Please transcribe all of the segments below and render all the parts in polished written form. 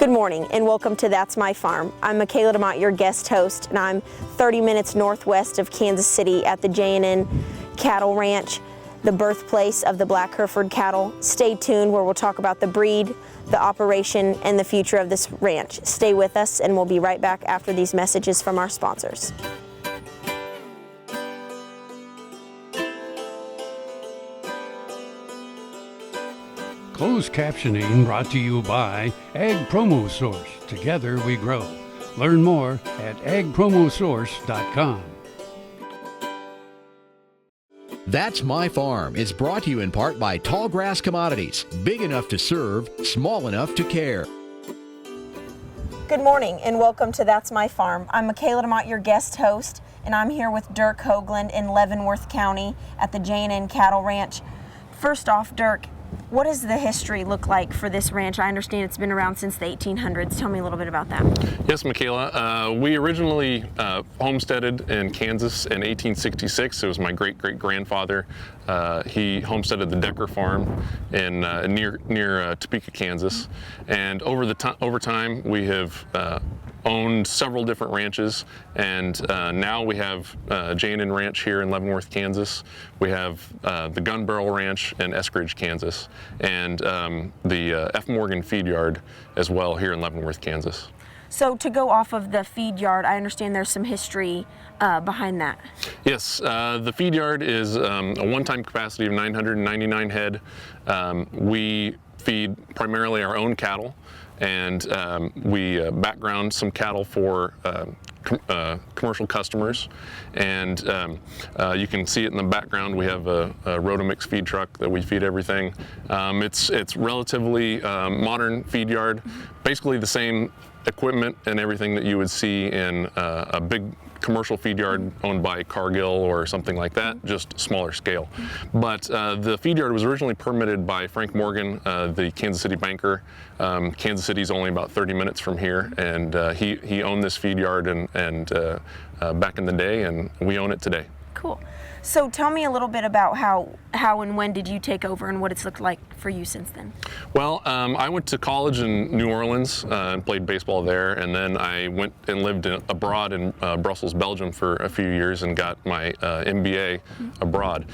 Good morning and welcome to That's My Farm. I'm Michaela DeMott, your guest host, and I'm 30 minutes northwest of Kansas City at the J&N Cattle Ranch, the birthplace of the Black Hereford cattle. Stay tuned where we'll talk about the breed, the operation, and the future of this ranch. Stay with us and we'll be right back after these messages from our sponsors. Closed captioning brought to you by Ag Promo Source. Together we grow. Learn more at agpromosource.com. That's My Farm is brought to you in part by Tallgrass Commodities. Big enough to serve, small enough to care. Good morning and welcome to That's My Farm. I'm Michaela DeMott, your guest host, and I'm here with Dirk Hoagland in Leavenworth County at the J&N Cattle Ranch. First off, Dirk, what does the history look like for this ranch? I understand it's been around since the 1800s. Tell me a little bit about that. Yes, Michaela. We originally homesteaded in Kansas in 1866. It was my great-great-grandfather. He homesteaded the Decker Farm in near Topeka, Kansas. And over time, we have owned several different ranches, and now we have J&N Ranch here in Leavenworth, Kansas. We have the Gun Barrel Ranch in Eskridge, Kansas, and the F. Morgan Feed Yard as well here in Leavenworth, Kansas. So to go off of the feed yard, I understand there's some history behind that. Yes, the feed yard is a one-time capacity of 999 head. We feed primarily our own cattle, and we background some cattle for commercial customers, and you can see it in the background. We have a Rotomix feed truck that we feed everything. It's relatively modern feed yard, basically the same equipment and everything that you would see in a big commercial feed yard owned by Cargill or something like that, just smaller scale. But the feed yard was originally permitted by Frank Morgan, the Kansas City banker. Kansas City's only about 30 minutes from here, and he owned this feed yard and back in the day, and we own it today. Cool. So tell me a little bit about how and when did you take over and what it's looked like for you since then? Well, I went to college in New Orleans and played baseball there, and then I went and lived abroad in Brussels, Belgium for a few years and got my MBA abroad.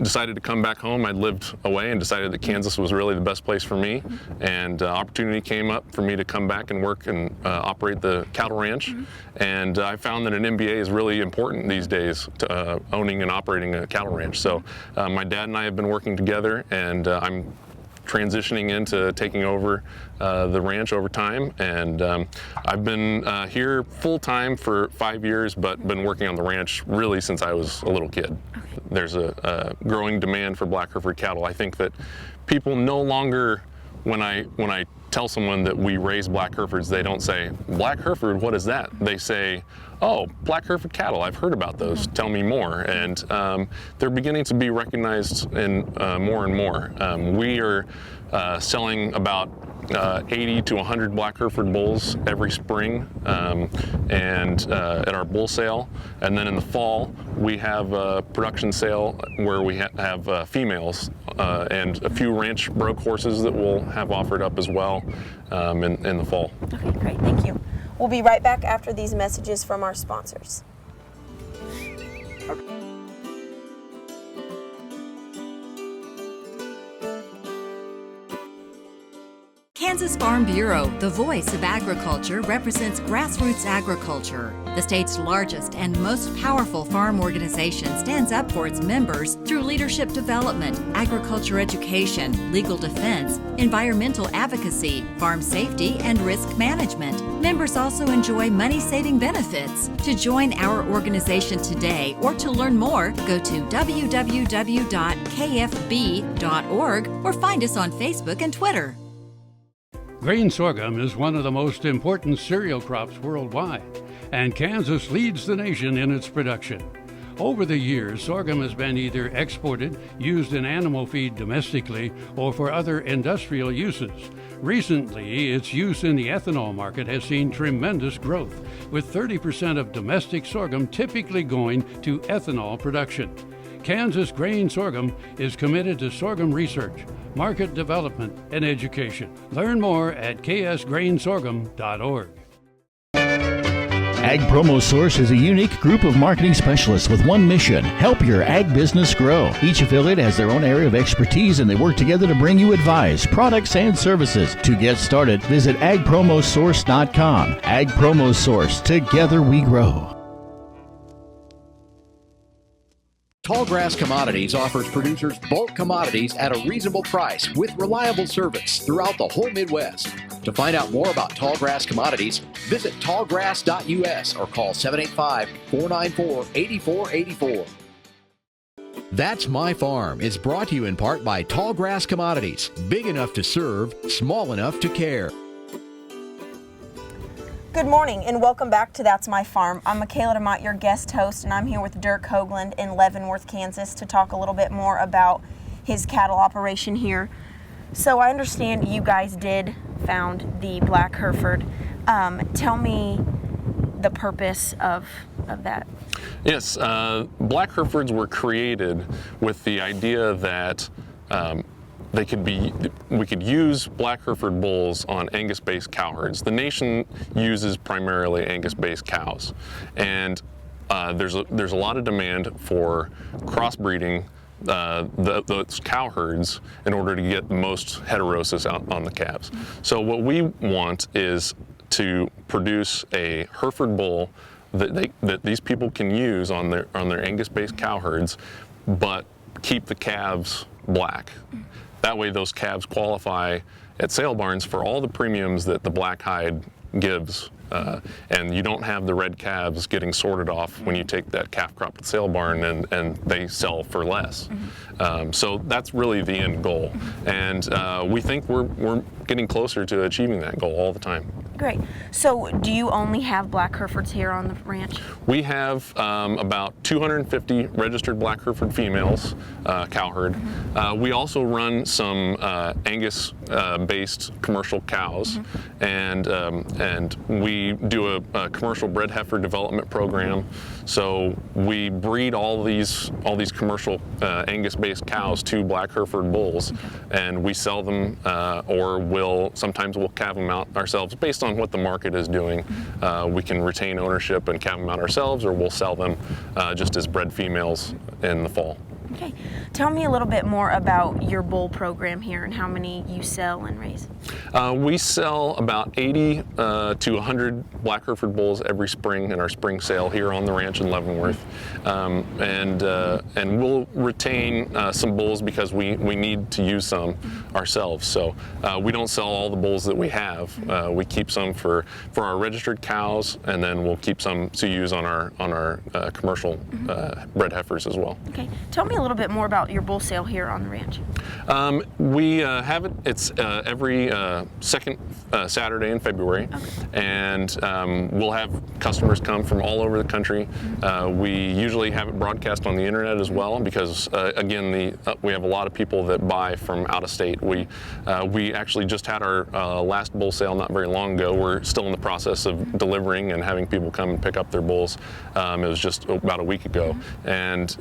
Decided to come back home. I'd lived away and decided that Kansas was really the best place for me, and opportunity came up for me to come back and work and operate the cattle ranch, and I found that an MBA is really important these days to owning and operating a cattle ranch. So my dad and I have been working together, and I'm transitioning into taking over the ranch over time, and I've been here full-time for 5 years, but been working on the ranch really since I was a little kid. Okay. There's a growing demand for Black Hereford cattle. I think that people no longer, when I tell someone that we raise Black Herefords, they don't say, "Black Hereford, what is that?" They say, "Oh, Black Hereford cattle, I've heard about those, tell me more." And they're beginning to be recognized in more and more. We are selling about 80 to 100 Black Hereford bulls every spring, and at our bull sale. And then in the fall, we have a production sale where we have females and a few ranch broke horses that we'll have offered up as well in the fall. Okay, great, thank you. We'll be right back after these messages from our sponsors. Kansas Farm Bureau, the voice of agriculture, represents grassroots agriculture. The state's largest and most powerful farm organization stands up for its members through leadership development, agriculture education, legal defense, environmental advocacy, farm safety, and risk management. Members also enjoy money-saving benefits. To join our organization today or to learn more, go to www.kfb.org or find us on Facebook and Twitter. Grain sorghum is one of the most important cereal crops worldwide, and Kansas leads the nation in its production. Over the years, sorghum has been either exported, used in animal feed domestically, or for other industrial uses. Recently, its use in the ethanol market has seen tremendous growth, with 30% of domestic sorghum typically going to ethanol production. Kansas Grain Sorghum is committed to sorghum research, market development, and education. Learn more at ksgrainsorghum.org. Ag Promo Source is a unique group of marketing specialists with one mission: help your ag business grow. Each affiliate has their own area of expertise, and they work together to bring you advice, products, and services. To get started, visit agpromosource.com. Ag Promo Source. Together we grow. Tallgrass Commodities offers producers bulk commodities at a reasonable price with reliable service throughout the whole Midwest. To find out more about Tallgrass Commodities, visit tallgrass.us or call 785-494-8484. That's My Farm is brought to you in part by Tallgrass Commodities. Big enough to serve, small enough to care. Good morning and welcome back to That's My Farm. I'm Michaela DeMott, your guest host, and I'm here with Dirk Hoagland in Leavenworth, Kansas to talk a little bit more about his cattle operation here. So I understand you guys did found the Black Hereford. Tell me the purpose of that. Yes, Black Herefords were created with the idea that we could use Black Hereford bulls on Angus-based cow herds. The nation uses primarily Angus-based cows, and there's a lot of demand for crossbreeding those cow herds in order to get the most heterosis out on the calves. So what we want is to produce a Hereford bull that these people can use on their Angus-based cow herds, but keep the calves black. That way those calves qualify at sale barns for all the premiums that the black hide gives, and you don't have the red calves getting sorted off when you take that calf crop to the sale barn and they sell for less. So that's really the end goal, and we think we're getting closer to achieving that goal all the time. Great. So do you only have Black Herefords here on the ranch? We have about 250 registered Black Hereford females, cow herd. We also run some Angus-based commercial cows, and we do a commercial bred heifer development program. So we breed all these commercial Angus-based cows to Black Hereford bulls, and we sell them, or sometimes we'll calve them out ourselves based on what the market is doing. We can retain ownership and calve them out ourselves, or we'll sell them just as bred females in the fall. Okay. Tell me a little bit more about your bull program here and how many you sell and raise. We sell about 80 to 100 Black Hereford bulls every spring in our spring sale here on the ranch in Leavenworth. And we'll retain some bulls because we need to use some ourselves. So we don't sell all the bulls that we have. We keep some for our registered cows, and then we'll keep some to use on our commercial bred heifers as well. Okay. Tell me a little bit more about your bull sale here on the ranch. We have it. It's every second Saturday in February, and we'll have customers come from all over the country. We usually have it broadcast on the internet as well because, again, we have a lot of people that buy from out of state. We actually just had our last bull sale not very long ago. We're still in the process of delivering and having people come and pick up their bulls. It was just about a week ago, and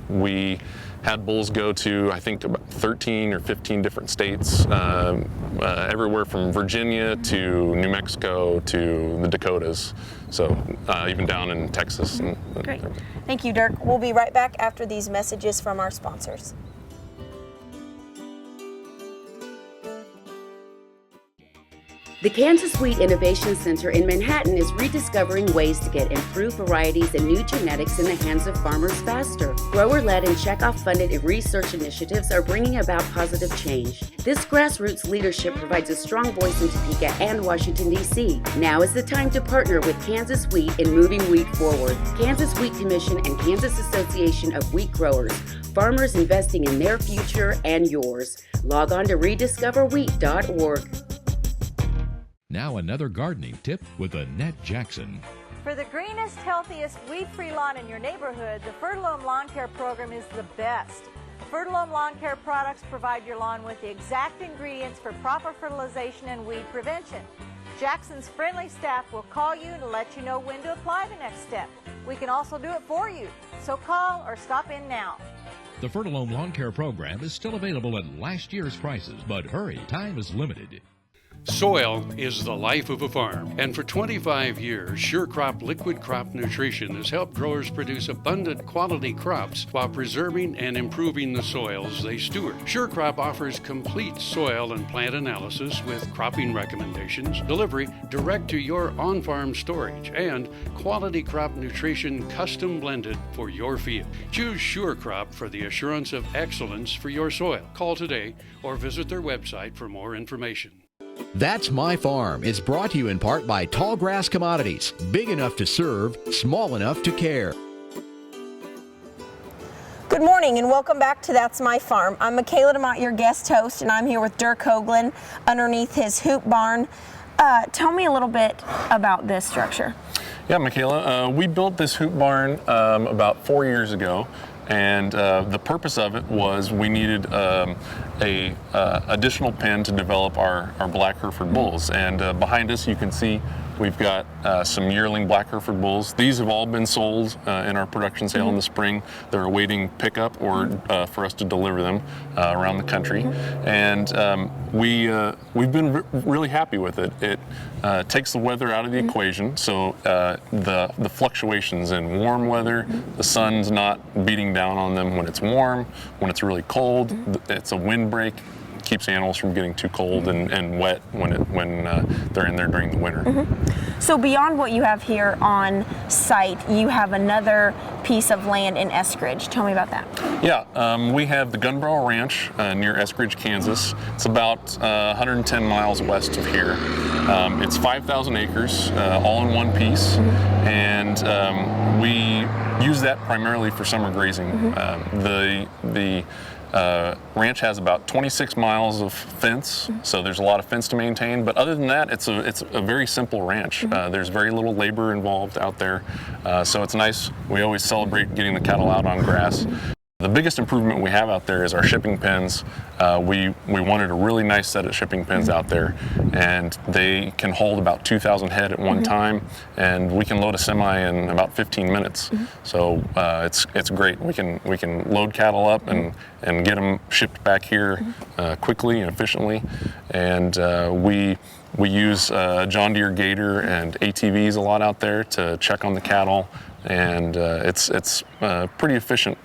we had bulls go to, I think, about 13 or 15 different states, everywhere from Virginia to New Mexico to the Dakotas, so even down in Texas. Great. Thank you, Dirk. We'll be right back after these messages from our sponsors. The Kansas Wheat Innovation Center in Manhattan is rediscovering ways to get improved varieties and new genetics in the hands of farmers faster. Grower-led and checkoff-funded research initiatives are bringing about positive change. This grassroots leadership provides a strong voice in Topeka and Washington, D.C. Now is the time to partner with Kansas Wheat in moving wheat forward. Kansas Wheat Commission and Kansas Association of Wheat Growers. Farmers investing in their future and yours. Log on to rediscoverwheat.org. Now another gardening tip with Annette Jackson. For the greenest, healthiest, weed-free lawn in your neighborhood, the Fertilome Lawn Care program is the best. Fertilome Lawn Care products provide your lawn with the exact ingredients for proper fertilization and weed prevention. Jackson's friendly staff will call you to let you know when to apply the next step. We can also do it for you, so call or stop in now. The Fertilome Lawn Care Program is still available at last year's prices, but hurry, time is limited. Soil is the life of a farm, and for 25 years, SureCrop Liquid Crop Nutrition has helped growers produce abundant quality crops while preserving and improving the soils they steward. SureCrop offers complete soil and plant analysis with cropping recommendations, delivery direct to your on-farm storage, and quality crop nutrition custom blended for your field. Choose SureCrop for the assurance of excellence for your soil. Call today or visit their website for more information. That's My Farm is brought to you in part by Tallgrass Commodities. Big enough to serve, small enough to care. Good morning and welcome back to That's My Farm. I'm Michaela DeMott, your guest host, and I'm here with Dirk Hoagland underneath his hoop barn. Tell me a little bit about this structure. Yeah, Michaela, we built this hoop barn about 4 years ago. And the purpose of it was we needed a additional pen to develop our Black Hereford bulls. And behind us you can see we've got some yearling Black Hereford bulls. These have all been sold in our production sale in the spring. They're awaiting pickup or for us to deliver them around the country. And we've been really happy with it. It takes the weather out of the equation, so the fluctuations in warm weather, the sun's not beating down on them when it's warm. When it's really cold, it's a windbreak. Keeps animals from getting too cold and wet when they're in there during the winter. So beyond what you have here on site, you have another piece of land in Eskridge. Tell me about that. Yeah, we have the Gun Barrel Ranch near Eskridge, Kansas. It's about 110 miles west of here. It's 5,000 acres, all in one piece, and we use that primarily for summer grazing. The ranch has about 26 miles of fence, so there's a lot of fence to maintain. But other than that, it's a very simple ranch. There's very little labor involved out there, so it's nice. We always celebrate getting the cattle out on grass. The biggest improvement we have out there is our shipping pens. We wanted a really nice set of shipping pens out there, and they can hold about 2,000 head at one time, and we can load a semi in about 15 minutes. So it's great. We can load cattle up and get them shipped back here quickly and efficiently, and we use John Deere Gator and ATVs a lot out there to check on the cattle, and it's pretty efficient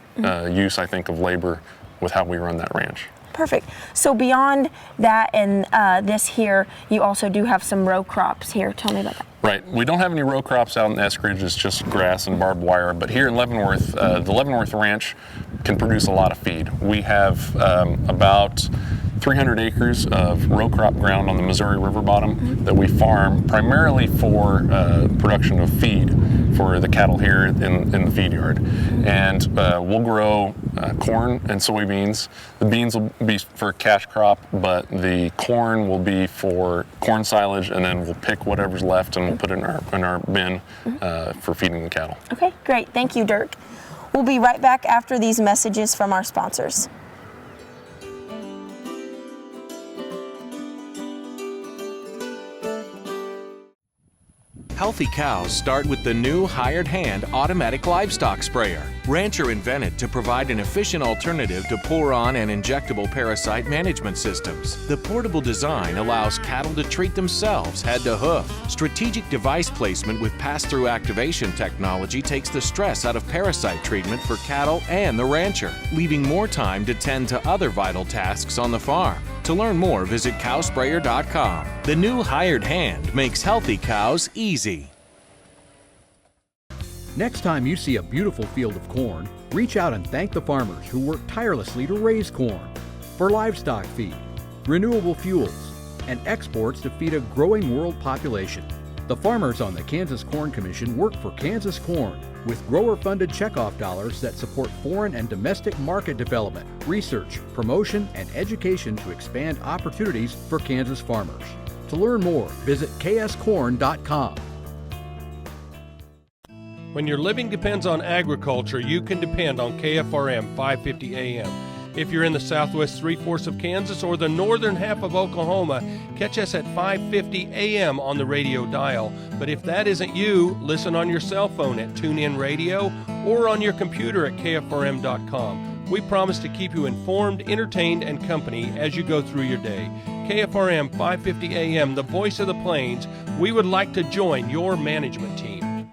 use, I think, of labor with how we run that ranch. Perfect. So beyond that and this here, you also do have some row crops here. Tell me about that. Right. We don't have any row crops out in Eskridge. It's just grass and barbed wire. But here in Leavenworth, the Leavenworth Ranch can produce a lot of feed. We have about 300 acres of row crop ground on the Missouri River bottom that we farm primarily for production of feed for the cattle here in the feed yard. And we'll grow corn and soybeans. The beans will be for cash crop, but the corn will be for corn silage, and then we'll pick whatever's left and we'll put it in our bin for feeding the cattle. Okay, great. Thank you, Dirk. We'll be right back after these messages from our sponsors. Healthy cows start with the new Hired Hand automatic livestock sprayer. Rancher invented to provide an efficient alternative to pour-on and injectable parasite management systems. The portable design allows cattle to treat themselves head to hoof. Strategic device placement with pass-through activation technology takes the stress out of parasite treatment for cattle and the rancher, leaving more time to tend to other vital tasks on the farm. To learn more, visit cowsprayer.com. The new Hired Hand makes healthy cows easy. Next time you see a beautiful field of corn, reach out and thank the farmers who work tirelessly to raise corn for livestock feed, renewable fuels, and exports to feed a growing world population. The farmers on the Kansas Corn Commission work for Kansas Corn with grower-funded checkoff dollars that support foreign and domestic market development, research, promotion, and education to expand opportunities for Kansas farmers. To learn more, visit kscorn.com. When your living depends on agriculture, you can depend on KFRM 550 AM. If you're in the southwest three-fourths of Kansas or the northern half of Oklahoma, catch us at 550 AM on the radio dial. But if that isn't you, listen on your cell phone at TuneIn Radio or on your computer at KFRM.com. We promise to keep you informed, entertained, and company as you go through your day. KFRM 550 AM, the voice of the Plains. We would like to join your management team.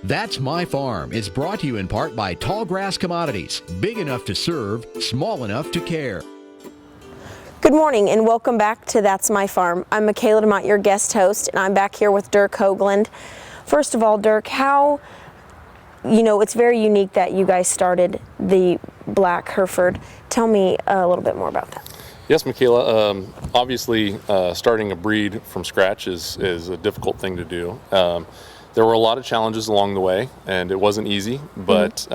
That's My Farm is brought to you in part by Tallgrass Commodities. Big enough to serve, small enough to care. Good morning and welcome back to That's My Farm. I'm Michaela DeMott, your guest host, and I'm back here with Dirk Hoagland. First of all, Dirk, it's very unique that you guys started the Black Hereford. Tell me a little bit more about that. Yes, Michaela. Obviously, starting a breed from scratch is a difficult thing to do. There were a lot of challenges along the way, and it wasn't easy, but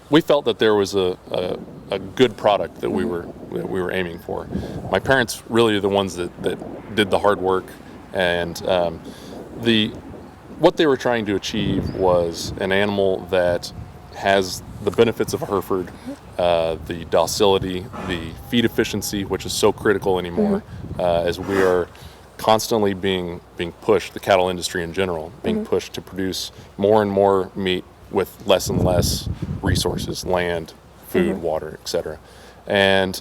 we felt that there was a good product that we were aiming for. My parents really are the ones that did the hard work, and what they were trying to achieve was an animal that has the benefits of a Hereford, the docility, the feed efficiency, which is so critical anymore, as we are constantly being pushed, the cattle industry in general, being pushed to produce more and more meat with less and less resources, land, food, water, etc. And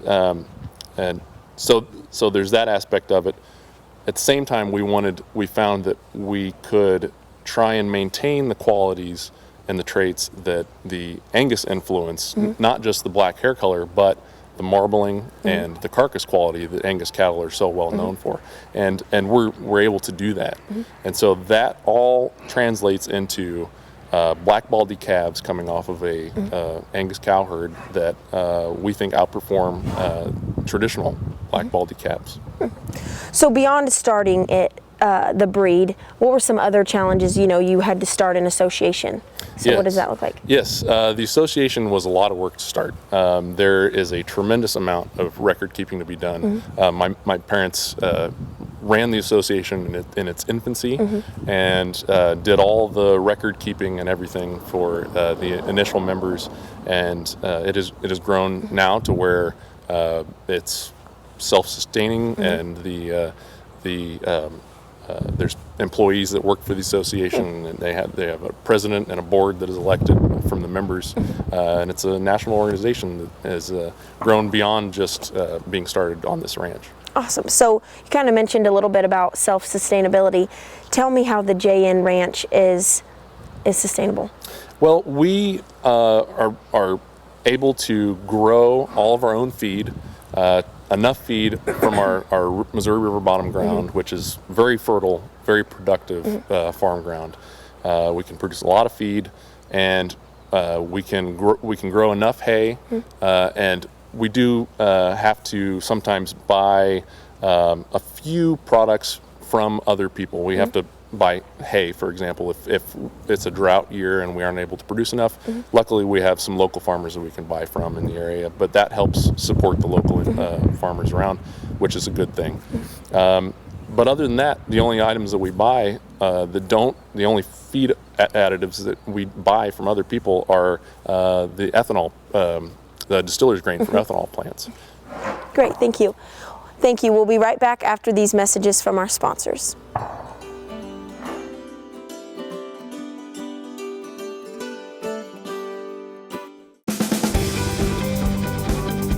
so there's that aspect of it. At the same time, we found that we could try and maintain the qualities and the traits that the Angus influence, not just the black hair color, but the marbling and the carcass quality that Angus cattle are so well known for. And we're able to do that. And so that all translates into black baldy calves coming off of a Angus cow herd that we think outperform traditional black baldy calves. So beyond starting the breed, what were some other challenges? You had to start an association. So what does that look like? Yes, the association was a lot of work to start. There is a tremendous amount of record keeping to be done. My parents ran the association in its infancy and did all the record keeping and everything for the initial members, and it has grown now to where it's self-sustaining, and there's employees that work for the association, and they have a president and a board that is elected from the members, and it's a national organization that has grown beyond just being started on this ranch. Awesome. So you kind of mentioned a little bit about self-sustainability. Tell me how the JN Ranch is sustainable. Well, we are able to grow all of our own feed, enough feed from our Missouri River bottom ground, which is very fertile, very productive farm ground. We can produce a lot of feed, and we can grow enough hay, and we do have to sometimes buy a few products from other people. We have to buy hay, for example, if it's a drought year and we aren't able to produce enough. Luckily, we have some local farmers that we can buy from in the area, but that helps support the local farmers around, which is a good thing. But other than that, the only items that we buy the only feed additives that we buy from other people are the ethanol, the distiller's grain for ethanol plants. Great, thank you. Thank you. We'll be right back after these messages from our sponsors.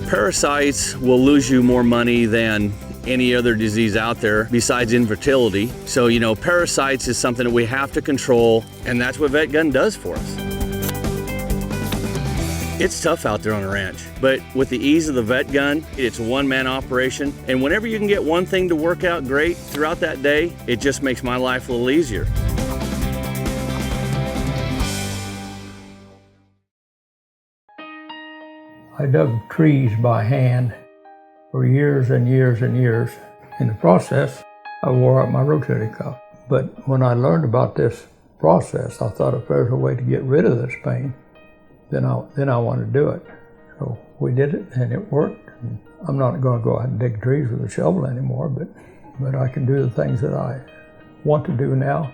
Parasites will lose you more money than any other disease out there besides infertility. So, parasites is something that we have to control, and that's what VetGun does for us. It's tough out there on a ranch, but with the ease of the VetGun, it's a one-man operation, and whenever you can get one thing to work out great throughout that day, it just makes my life a little easier. I dug trees by hand for years and years and years. In the process, I wore out my rotator cuff. But when I learned about this process, I thought if there's a way to get rid of this pain, then I want to do it. So we did it, and it worked. And I'm not going to go out and dig trees with a shovel anymore, but I can do the things that I want to do now.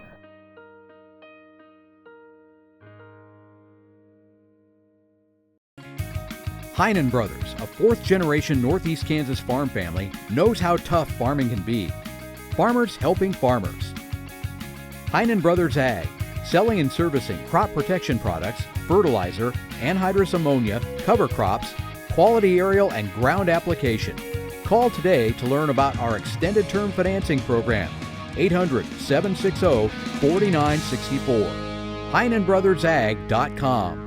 Heinen Brothers, a fourth-generation Northeast Kansas farm family, knows how tough farming can be. Farmers helping farmers. Heinen Brothers Ag, selling and servicing crop protection products, fertilizer, anhydrous ammonia, cover crops, quality aerial and ground application. Call today to learn about our extended term financing program. 800-760-4964. HeinenBrothersAg.com.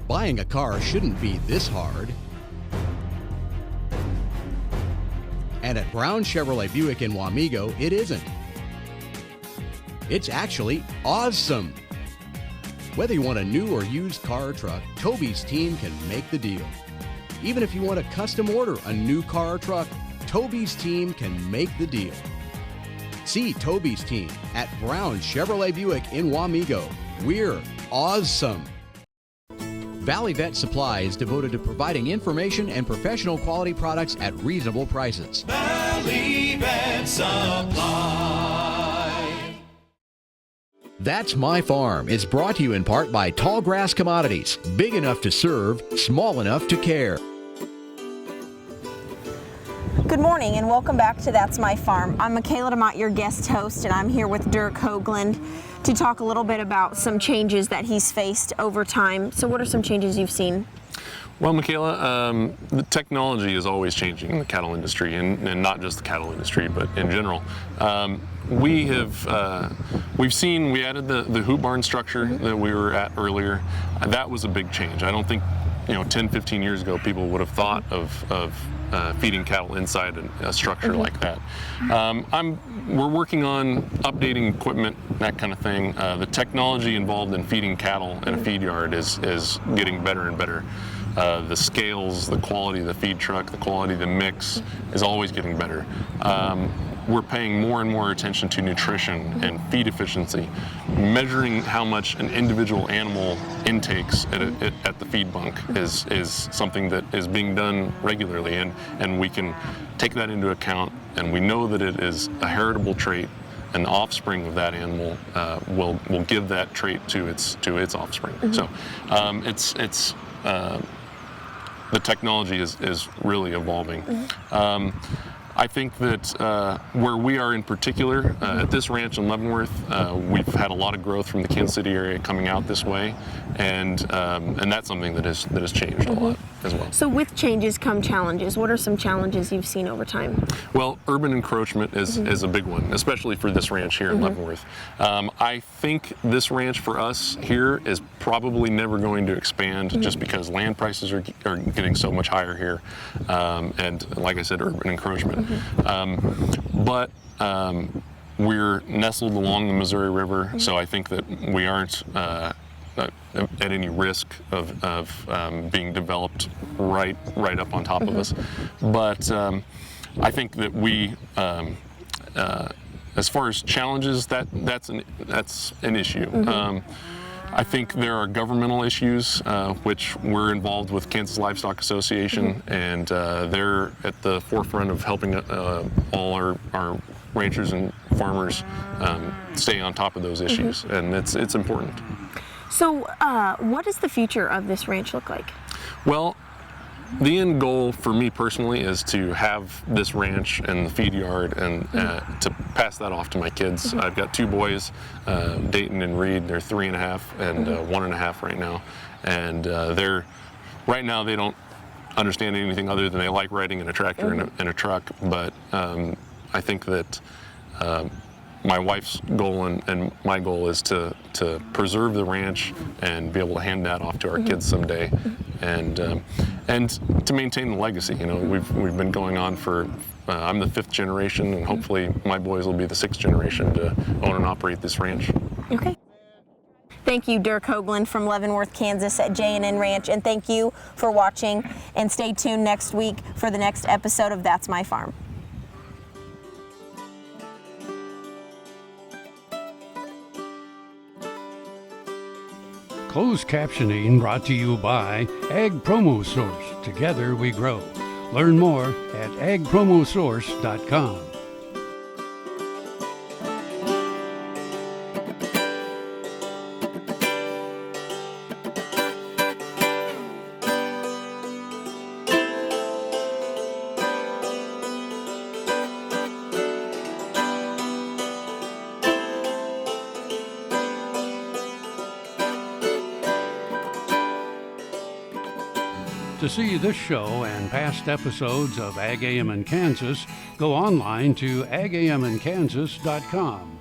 Buying a car shouldn't be this hard. And at Brown Chevrolet Buick in Wamego, it isn't. It's actually awesome. Whether you want a new or used car or truck, Toby's team can make the deal. Even if you want to custom order a new car or truck, Toby's team can make the deal. See Toby's team at Brown Chevrolet Buick in Wamego. We're awesome. Valley Vet Supply is devoted to providing information and professional quality products at reasonable prices. Valley Vet Supply. That's My Farm is brought to you in part by Tallgrass Commodities. Big enough to serve, small enough to care. Good morning and welcome back to That's My Farm. I'm Michaela DeMott, your guest host, and I'm here with Dirk Hoagland to talk a little bit about some changes that he's faced over time. So what are some changes you've seen? Well, Michaela, the technology is always changing in the cattle industry, and not just the cattle industry, but in general. We added the hoop barn structure that we were at earlier. That was a big change. I don't think, 10, 15 years ago, people would have thought of feeding cattle inside a structure like that. We're working on updating equipment, that kind of thing. The technology involved in feeding cattle in a feed yard is getting better and better. The scales, the quality of the feed truck, the quality of the mix is always getting better. We're paying more and more attention to nutrition and feed efficiency, measuring how much an individual animal intakes at the feed bunk is something that is being done regularly, and we can take that into account, and we know that it is a heritable trait, and the offspring of that animal will give that trait to its offspring. So the technology is really evolving. I think that where we are in particular, at this ranch in Leavenworth, we've had a lot of growth from the Kansas City area coming out this way, and that's something that has changed a lot as well. So with changes come challenges. What are some challenges you've seen over time? Well, urban encroachment is a big one, especially for this ranch here in Leavenworth. I think this ranch for us here is probably never going to expand just because land prices are getting so much higher here, and like I said, urban encroachment. But we're nestled along the Missouri River, so I think that we aren't at any risk of being developed right up on top of us. But I think that we, as far as challenges, that's an issue. I think there are governmental issues, which we're involved with Kansas Livestock Association, and they're at the forefront of helping all our ranchers and farmers stay on top of those issues, and it's important. So what does the future of this ranch look like? Well, the end goal for me personally is to have this ranch and the feed yard and to pass that off to my kids. I've got two boys, Dayton and Reed. They're 3.5 and 1.5 right now, and right now they don't understand anything other than they like riding in a tractor and a truck. But I think that my wife's goal and my goal is to preserve the ranch and be able to hand that off to our kids someday, and to maintain the legacy. We've been going on for I'm the 5th generation, and hopefully my boys will be the 6th generation to own and operate this ranch. Okay. Thank you, Dirk Hoagland from Leavenworth, Kansas at J&N Ranch, and thank you for watching, and stay tuned next week for the next episode of That's My Farm. Closed captioning brought to you by Ag Promo Source. Together we grow. Learn more at agpromosource.com. To see this show and past episodes of Ag AM in Kansas, go online to agamandkansas.com.